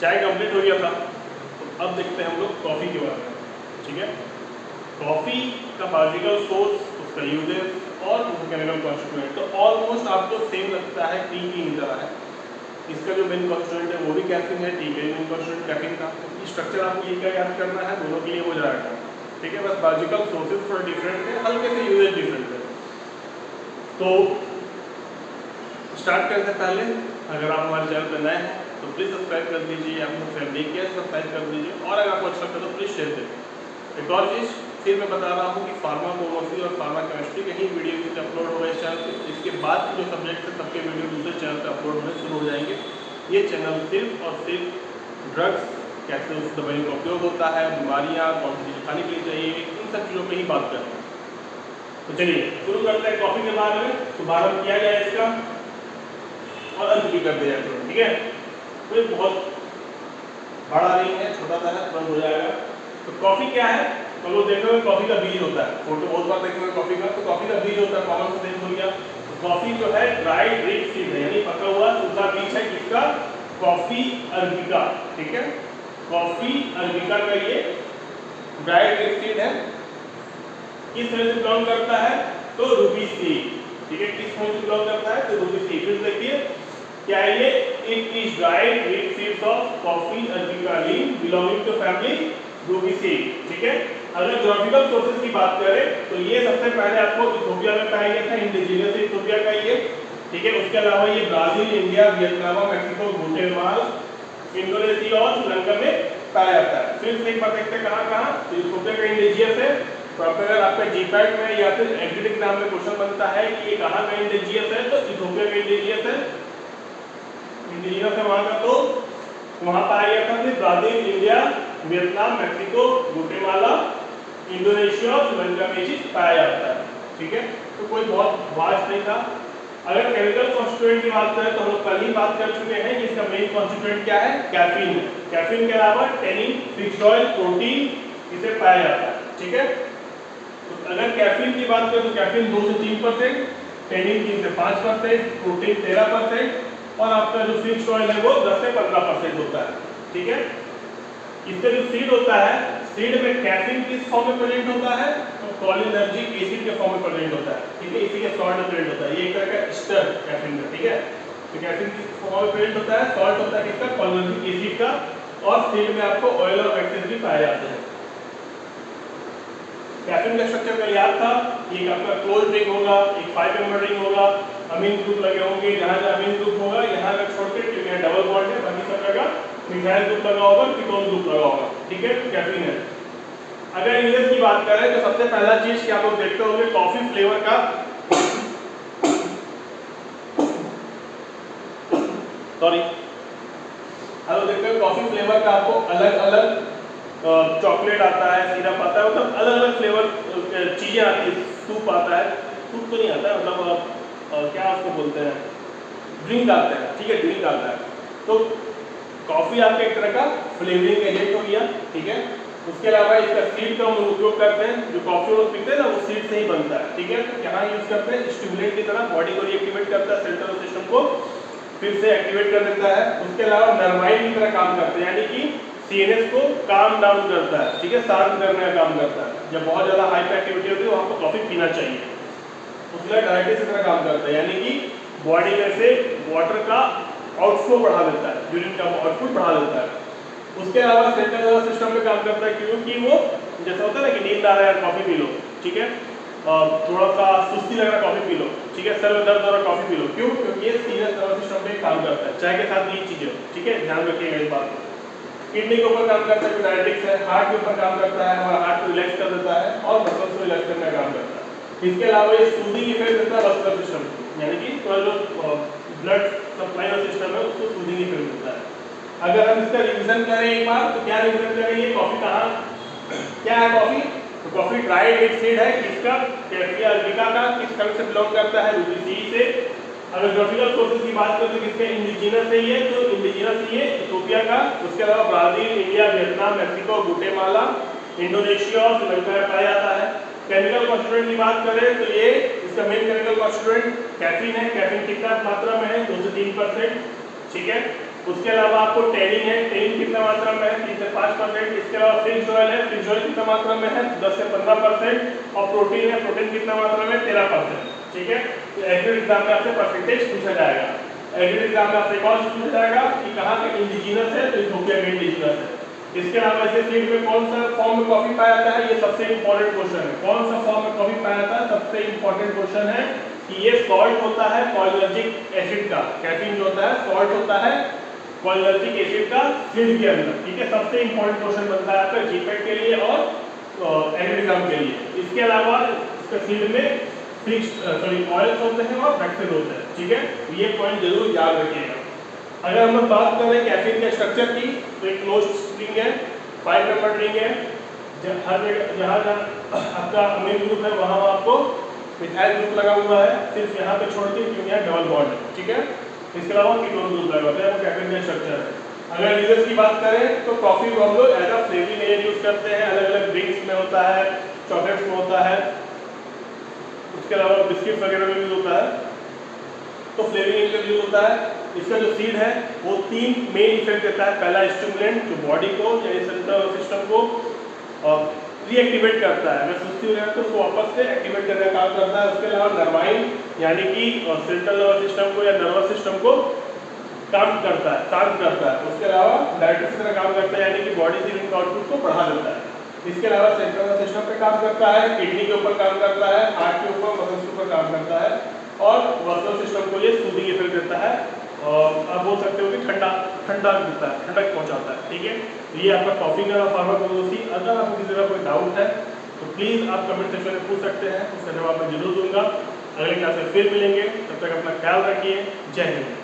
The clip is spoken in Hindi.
चाय कंप्लीट हो गया था, तो अब देखते हैं हम लोग कॉफ़ी के बारे में। ठीक है, कॉफ़ी का बायोलॉजिकल सोर्स, उसका यूजेस और उसका केमिकल कॉन्स्टिट्यूएंट तो ऑलमोस्ट आपको सेम लगता है, टी की तरह है। इसका जो मेन कॉन्स्टिट्यूएंट है वो भी कैफीन है, टी का मेन कॉन्स्टिट्यूएंट कैफीन था। स्ट्रक्चर आपको ये क्या याद करना है, दोनों के लिए हो जाएगा। ठीक है, बस बायोलॉजिकल सोर्सेज थोड़ा डिफरेंट है, हल्के से यूजेज डिफरेंट है। तो स्टार्ट करने से पहले अगर आप हमारे चैनल पर नए हैं तो प्लीज़ सब्सक्राइब कर दीजिए, अपनी फैमिली के सब्सक्राइब कर दीजिए, और अगर आपको अच्छा लगता है तो प्लीज़ शेयर करिए। एक और चीज़ फिर मैं बता रहा हूँ कि फार्माकोलॉजी और फार्मा केमिस्ट्री के ही वीडियो इसके अपलोड हो गए इस चैनल पर। इसके बाद जो सब्जेक्ट है सबके वीडियो दूसरे चैनल पर अपलोड होने शुरू हो जाएंगे। ये चैनल सिर्फ और सिर्फ ड्रग्स, कैसे उस दवाई का उपयोग होता है, बीमारियाँ कौन सी चीज़ खाने के लिए चाहिए, इन सब चीज़ों पर ही बात करें। तो चलिए शुरू करते हैं कॉफ़ी के बारे में। शुभारंभ किया जाए इसका और अंत भी कर दिया जाए। ठीक है, कोई बहुत बड़ा नहीं है, छोटा सा है, तुरंत हो जाएगा। तो कॉफ़ी क्या है, तो लोग देखोगे कॉफ़ी का बीज होता है, फोटो बहुत बार देखेंगे कॉफ़ी का, तो कॉफ़ी का बीज होता है, कॉमन सेंस हो गया। तो कॉफ़ी जो है ड्राई ड्रिप सीड है, यानी पका हुआ सूखा बीज है, किसका, कॉफ़ी अरबिका। ठीक है, कॉफ़ी अरबिका का ये ड्राई ड्रिप सीड है। किस तरह से बिलोंग करता है, तो रूबी सीड। ठीक है, किस तरह से बिलोंग करता है, तो रूबी सीड। फिर देखिए क्या है ये, it is dried drip seeds of coffee arabica leaf belonging to family Rubiaceae. ठीक है, अगर ज्योग्राफिकल सोर्सेज की बात करें तो ये सबसे पहले आपको इथियोपिया में पाया गया था, इंडिजिनियस इथियोपिया का ये। ठीक है, उसके अलावा ये Brazil, India, Vietnam, Mexico, Guatemala, Indonesia और श्रीलंका में पाया जाता है। फिर से एक बात देखते हैं कहाँ कहाँ, तो इथियोपिया का इंडिजियस है। तो अगर आपका जीपैट में या फिर एग्जिट एग्जाम में क्वेश्चन बनता है कि ये कहाँ का इंडिजियस है, तो इथियोपिया का इंडिजियस है। इंडिजिनस है वहाँ का, तो वहाँ पाया गया था। फिर Brazil, India, Vietnam, Mexico, Guatemala, Indonesia और श्रीलंका में चीज पाया जाता है। ठीक है, तो कोई बहुत वास्ट नहीं था। अगर केमिकल कॉन्स्टिट्यूएंट की बात करें तो हम लोग कल ही बात कर चुके हैं कि इसका मेन कॉन्स्टिट्यूएंट क्या है, कैफीन है। कैफीन के अलावा टेनिन, फिश ऑयल, प्रोटीन इसे पाया जाता है। ठीक है, तो अगर कैफीन की बात करें तो कैफीन 2 से 3%, टेनिन 3 से 5%, प्रोटीन 13%, और आपका जो फिश ऑयल है वो 10 से 15% होता है। ठीक है, इसका जो सीड होता है, सीड में कैफीन किस फॉर्म में प्रेजेंट होता है, तो कोलिनर्जिक एसिड के फॉर्म में प्रेजेंट होता है। ठीक है, इसी के सॉल्ट में प्रेजेंट होता है, ये एक तरह का एस्टर कैफीन का। ठीक है, तो कैफीन किस फॉर्म में प्रेजेंट होता है, सॉल्ट होता है किसका, कोलिनर्जिक एसिड का, और सीड में आपको ऑयल और फैट्स भी पाए जाते हैं। कैफीन का स्ट्रक्चर का याद था, ये आपका क्लोज रिंग होगा, एक 5 मेंबर रिंग होगा, अमीन ग्रुप लगे होंगे, जहां जहां अमीन ग्रुप होगा यहाँ का छोड़ के, क्योंकि यहाँ डबल बॉन्ड है, बाकी सब जगह मिथाइल ग्रुप लगा होगा, कीटोन ग्रुप लगा होगा। ठीक है, कैफीन है। अगर यूजेस की बात करें तो सबसे पहला चीज कि आप लोग देखते होंगे कॉफी फ्लेवर का, सॉरी, आप लोग देखते हो कॉफी फ्लेवर का आपको अलग अलग चॉकलेट आता है, सिरप आता है, मतलब अलग अलग फ्लेवर चीजें आती है, सूप आता है, सूप तो नहीं आता है, मतलब क्या उसको बोलते हैं, ड्रिंक आता है। ठीक है, ड्रिंक आता है। तो कॉफी आपका एक तरह का फ्लेवरिंग एजेंट हो गया। ठीक है, उसके अलावा इसका सीड का हम उपयोग करते हैं, जो कॉफी लोग पीते हैं ना वो सीड से ही बनता है। ठीक है, तो यहाँ यूज करते हैं स्टिमुलेंट की तरह, बॉडी को रिएक्टिवेट करता है, सेंट्रल सिस्टम को फिर से एक्टिवेट कर देता है। उसके अलावा नरमाइन की तरह काम करते हैं, यानी कि सीएनएस को काम डाउन करता है। ठीक है, शांत करने का काम करता है। जब बहुत ज्यादा हाइपर एक्टिविटी होती है वहाँ पर कॉफी पीना चाहिए। उसके डायरेक्टिव की तरह काम करता है, यानी कि बॉडी में से वाटर का आउटफ्लो बढ़ा देता है, यूरिन का आउटपुट बढ़ा देता है। उसके अलावा सेंट्रल सिस्टम पे काम करता है, क्योंकि वो जैसा होता है ना कि नींद आ रहा है कॉफी पी लो, ठीक है, थोड़ा सा सुस्ती लग रहा है कॉफी पी लो, ठीक है, सर में दर्द हो रहा है कॉफी पी लो, क्यों, क्योंकि ये सीनियर नर्वस सिस्टम पे काम करता है। चाय के साथ ये चीजें, ठीक है, ध्यान रखिएगा इस बात को। किडनी के ऊपर काम करता है, डायरेटिक्स है, हार्ट के ऊपर काम करता है, हमारा हार्ट को रिलैक्स कर देता है और मसल्स को रिलैक्स करने का काम करता है। इसके अलावा ये सूदिंग इफेक्ट देता है मस्कुलर सिस्टम, यानी कि थोड़ा जो ब्लड सप्लाई का सिस्टम है उसको सूदिंग इफेक्ट देता है। अगर हम इसका रिवीजन करें एक बार तो क्या रिवीजन करेंगे, कॉफी कहाँ क्या है कॉफी, तो कॉफी ड्राई डेट सीड है, किसका, कैफिया अरबिका का, किस खंड से बिलोंग करता है, रूबिएसी से। अगर ज्योग्राफिकल सोर्सेज की बात करें तो किसके, इंडिजिनस है ये, तो इंडिजिनस ही है इथियोपिया का। उसके अलावा Brazil, India, Vietnam, Mexico, Guatemala, Indonesia और श्रीलंका में पाया जाता है। केमिकल कॉन्स्टिट्यूएंट की बात करें तो ये इसका मेन केमिकल कॉन्स्टिट्यूएंट कैफीन है। कैफीन कितना मात्रा में है, 2 से 3%, ठीक है। उसके अलावा आपको टेनिन है, टेनिन कितना मात्रा में है 3 से 5%। इसके अलावा फिश ऑयल है, फिश ऑयल कितना मात्रा में है 10 से 15%। और प्रोटीन है, प्रोटीन कितना मात्रा में 13%। ठीक है, तो एग्रीड एग्जाम में आपसे परसेंटेज पूछा जाएगा। एग्रीड एग्जाम में आपसे कौन पूछा जाएगा कि कहाँ का इंडिजिनस है, तो इथोपिया का इंडिजिनस है। इसके अलावा ऐसे फील्ड में कौन सा फॉर्म में कॉफी पाया जाता है, ये सबसे इंपॉर्टेंट क्वेश्चन है। कौन सा फॉर्म में कॉफी पाया जाता है, सबसे इंपॉर्टेंट क्वेश्चन है कि ये सॉल्ट होता है कोलिनर्जिक एसिड का। कैफीन जो होता है सॉल्ट होता है कोलिनर्जिक एसिड का फील्ड के अंदर। ठीक है, सबसे इंपॉर्टेंट क्वेश्चन बनता है आपका जीपेट के लिए और एग्रीड एग्जाम के लिए। इसके अलावा इसके फील्ड में ऑयल्स होते हैं और वैक्सीन होते हैं। ठीक है, ये पॉइंट जरूर याद रखिएगा। अगर हम लोग बात करें कैफीन के स्ट्रक्चर की, तो एक क्लोज्ड रिंग है, 5 मेंबर रिंग है। हर जहाँ आपका अमीन ग्रुप है वहाँ आपको मिथाइल ग्रुप लगा हुआ है, सिर्फ यहाँ पे छोड़ के क्योंकि यहाँ डबल बॉन्ड है। ठीक है, इसके अलावा कीटोन ग्रुप लगा होता है, वो कैफीन का स्ट्रक्चर है। अगर यूजेस की बात करें तो कॉफी को हम लोग as a flavouring agent use करते हैं, अलग अलग ड्रिंक्स में होता है, चॉकलेट्स में होता है, उसके अलावा बिस्किट वगैरह में यूज होता है, तो फ्लेवरिंग एजेंट यूज होता है। इसका जो सीड है वो 3 मेन इफेक्ट देता है। पहला स्टिमुलेंट, जो बॉडी को या सेंट्रल सिस्टम को रीएक्टिवेट करता है, अगर सुस्ती हो जाए तो उसको वापस से एक्टिवेट करने का काम करता है। उसके अलावा नर्वाइन यानी कि सेंट्रल नर्वस सिस्टम को या नर्वस सिस्टम को काम करता है, शांत करता है। उसके अलावा डायरेक्टर्स की तरह काम करता है, यानी कि बॉडी से लिंक आउटपुट को बढ़ा देता है। इसके अलावा सेंट्रल नर्वस सिस्टम पे काम करता है, किडनी के ऊपर काम करता है, हार्ट के ऊपर, मसल्स के ऊपर काम करता है और मसल सिस्टम को ये सूदिंग इफेक्ट देता है और आप बोल सकते हो कि ठंडा देता है, ठंडक पहुंचाता है। ठीक है, ये आपका कॉफी का फार्माकोलॉजी। अगर आपको किसी तरह कोई डाउट है तो प्लीज़ आप कमेंट सेक्शन में पूछ सकते हैं, उसका जवाब मैं जरूर दूंगा। अगले क्लास में फिर मिलेंगे, तब तक अपना ख्याल रखिए। जय हिंद।